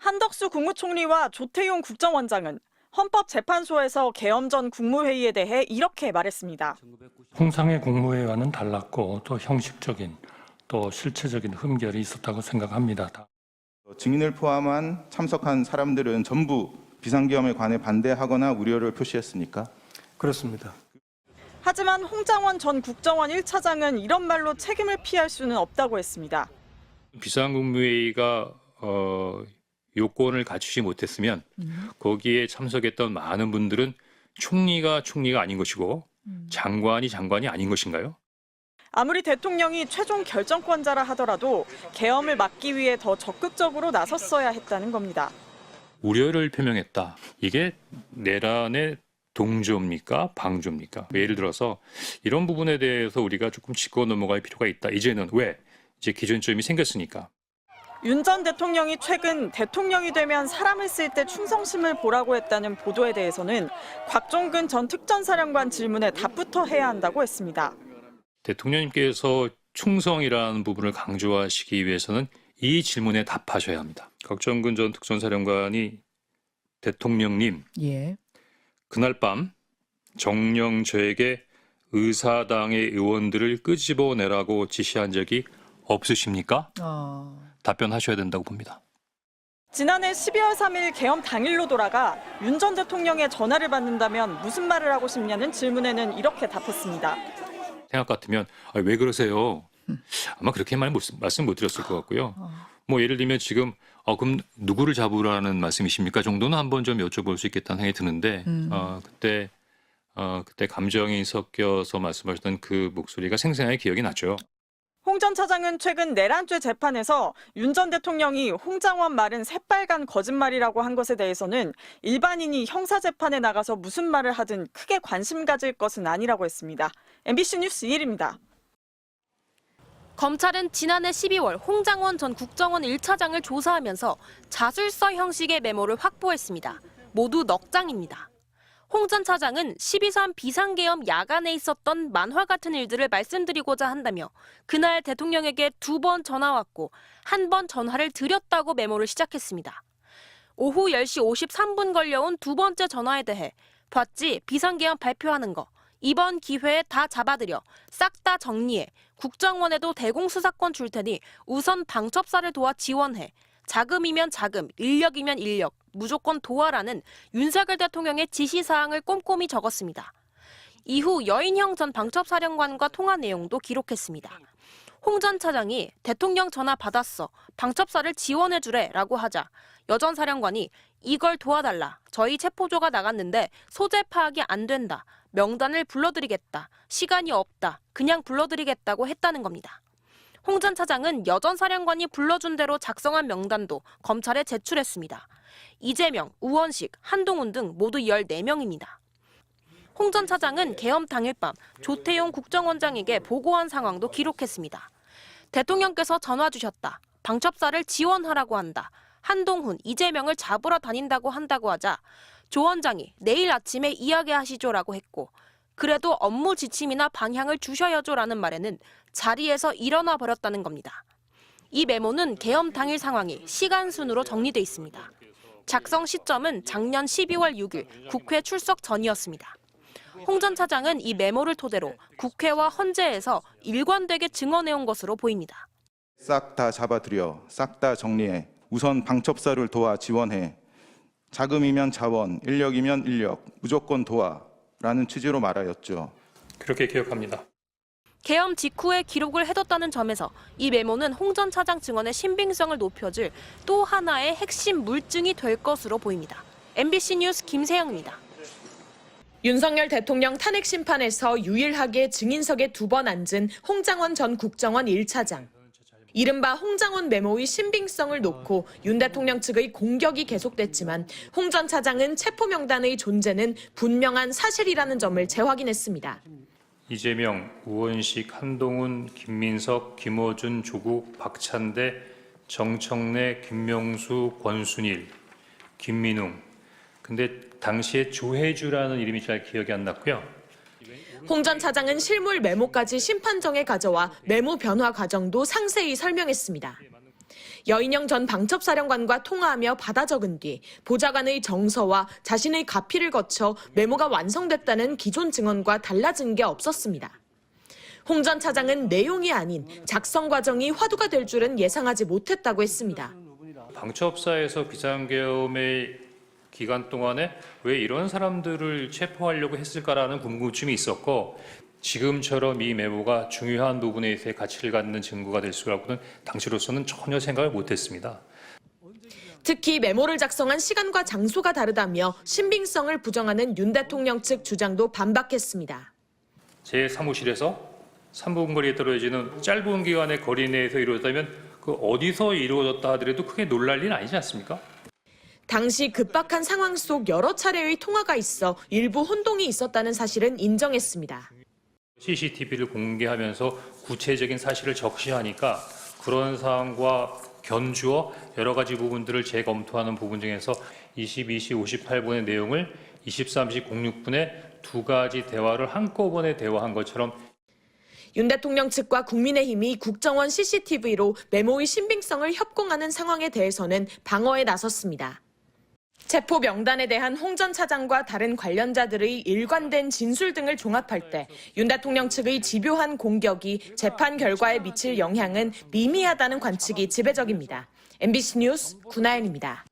한덕수 국무총리와 조태용 국정원장은 헌법재판소에서 계엄 전 국무회의에 대해 이렇게 말했습니다. 홍상의 국무회의와는 달랐고 또 형식적인 또 실체적인 흠결이 있었다고 생각합니다. 증인을 포함한 참석한 사람들은 전부 비상계엄에 관해 반대하거나 우려를 표시했습니까? 그렇습니다. 하지만 홍장원 전 국정원 1차장은 이런 말로 책임을 피할 수는 없다고 했습니다. 비상국무회의가 요건을 갖추지 못했으면 거기에 참석했던 많은 분들은 총리가 아닌 것이고 장관이 아닌 것인가요? 아무리 대통령이 최종 결정권자라 하더라도 계엄을 막기 위해 더 적극적으로 나섰어야 했다는 겁니다. 우려를 표명했다. 이게 내란의 동조입니까? 방조입니까? 예를 들어서 이런 부분에 대해서 우리가 조금 짚고 넘어갈 필요가 있다. 이제는 왜? 이제 기준점이 생겼으니까. 윤 전 대통령이 최근 대통령이 되면 사람을 쓸 때 충성심을 보라고 했다는 보도에 대해서는 곽종근 전 특전사령관 질문에 답부터 해야 한다고 했습니다. 대통령님께서 충성이라는 부분을 강조하시기 위해서는 이 질문에 답하셔야 합니다. 곽종근 전 특전사령관이 대통령님, 그날 밤 정녕 저에게 의사당의 의원들을 끄집어내라고 지시한 적이 없으십니까? 답변하셔야 된다고 봅니다. 지난해 12월 3일 계엄 당일로 돌아가 윤 전 대통령의 전화를 받는다면 무슨 말을 하고 싶냐는 질문에는 이렇게 답했습니다. 생각 같으면 왜 그러세요? 아마 그렇게 말씀 못 드렸을 것 같고요. 뭐 예를 들면 지금 그럼 누구를 잡으라는 말씀이십니까? 정도는 한번 좀 여쭤볼 수 있겠다는 생각이 드는데 그때 감정이 섞여서 말씀하셨던 그 목소리가 생생하게 기억이 나죠. 홍 전 차장은 최근 내란죄 재판에서 윤 전 대통령이 홍장원 말은 새빨간 거짓말이라고 한 것에 대해서는 일반인이 형사재판에 나가서 무슨 말을 하든 크게 관심 가질 것은 아니라고 했습니다. MBC 뉴스 이일입니다. 검찰은 지난해 12월 홍장원 전 국정원 1차장을 조사하면서 자술서 형식의 메모를 확보했습니다. 모두 넉 장입니다. 홍 전 차장은 12.3 비상계엄 야간에 있었던 만화 같은 일들을 말씀드리고자 한다며 그날 대통령에게 2번 전화 왔고 1번 전화를 드렸다고 메모를 시작했습니다. 오후 10시 53분 걸려온 두 번째 전화에 대해 봤지 비상계엄 발표하는 거 이번 기회에 다 잡아들여 싹 다 정리해 국정원에도 대공수사권 줄 테니 우선 방첩사를 도와 지원해 자금이면 자금, 인력이면 인력, 무조건 도와라는 윤석열 대통령의 지시사항을 꼼꼼히 적었습니다. 이후 여인형 전 방첩사령관과 통화 내용도 기록했습니다. 홍 전 차장이 대통령 전화 받았어, 방첩사를 지원해주래라고 하자 여 전 사령관이 이걸 도와달라, 저희 체포조가 나갔는데 소재 파악이 안 된다, 명단을 불러드리겠다, 시간이 없다, 그냥 불러드리겠다고 했다는 겁니다. 홍 전 차장은 여 전 사령관이 불러준 대로 작성한 명단도 검찰에 제출했습니다. 이재명, 우원식, 한동훈 등 모두 14명입니다. 홍 전 차장은 계엄 당일 밤 조태용 국정원장에게 보고한 상황도 기록했습니다. 대통령께서 전화 주셨다. 방첩사를 지원하라고 한다. 한동훈, 이재명을 잡으러 다닌다고 하자 조 원장이 내일 아침에 이야기하시죠라고 했고 그래도 업무 지침이나 방향을 주셔야죠라는 말에는 자리에서 일어나 버렸다는 겁니다. 이 메모는 계엄 당일 상황이 시간 순으로 정리돼 있습니다. 작성 시점은 작년 12월 6일 국회 출석 전이었습니다. 홍 전 차장은 이 메모를 토대로 국회와 헌재에서 일관되게 증언해온 것으로 보입니다. 싹 다 잡아들여, 싹 다 정리해, 우선 방첩사를 도와 지원해, 자금이면 자원, 인력이면 인력, 무조건 도와라는 취지로 말하였죠. 그렇게 기억합니다. 계엄 직후에 기록을 해뒀다는 점에서 이 메모는 홍 전 차장 증언의 신빙성을 높여줄 또 하나의 핵심 물증이 될 것으로 보입니다. MBC 뉴스 김세영입니다. 윤석열 대통령 탄핵 심판에서 유일하게 증인석에 2번 앉은 홍장원 전 국정원 1차장. 이른바 홍장원 메모의 신빙성을 놓고 윤 대통령 측의 공격이 계속됐지만 홍 전 차장은 체포 명단의 존재는 분명한 사실이라는 점을 재확인했습니다. 이재명, 우원식, 한동훈, 김민석, 김어준, 조국, 박찬대, 정청래, 김명수, 권순일, 김민웅. 근데 당시에 조혜주라는 이름이 잘 기억이 안 났고요. 홍 전 차장은 실물 메모까지 심판정에 가져와 메모 변화 과정도 상세히 설명했습니다. 여인영 전 방첩사령관과 통화하며 받아 적은 뒤 보좌관의 정서와 자신의 가피를 거쳐 메모가 완성됐다는 기존 증언과 달라진 게 없었습니다. 홍 전 차장은 내용이 아닌 작성 과정이 화두가 될 줄은 예상하지 못했다고 했습니다. 방첩사에서 비상계엄의 기간 동안에 왜 이런 사람들을 체포하려고 했을까라는 궁금증이 있었고, 지금처럼 이 메모가 중요한 부분에 있어 가치를 갖는 증거가 될 수라고는 당시로서는 전혀 생각을 못했습니다. 특히 메모를 작성한 시간과 장소가 다르다며 신빙성을 부정하는 윤 대통령 측 주장도 반박했습니다. 제 사무실에서 3분 거리에 떨어지는 짧은 기간의 거리 내에서 이루어졌다면 그 어디서 이루어졌다 하더라도 크게 놀랄 일은 아니지 않습니까? 당시 급박한 상황 속 여러 차례의 통화가 있어 일부 혼동이 있었다는 사실은 인정했습니다. CCTV를 공개하면서 구체적인 사실을 적시하니까 그런 사항과 견주어 여러 가지 부분들을 재검토하는 부분 중에서 22시 58분의 내용을 23시 06분에 두 가지 대화를 한꺼번에 대화한 것처럼 윤 대통령 측과 국민의힘이 국정원 CCTV로 메모의 신빙성을 협공하는 상황에 대해서는 방어에 나섰습니다. 체포 명단에 대한 홍 전 차장과 다른 관련자들의 일관된 진술 등을 종합할 때 윤 대통령 측의 집요한 공격이 재판 결과에 미칠 영향은 미미하다는 관측이 지배적입니다. MBC 뉴스 구나연입니다.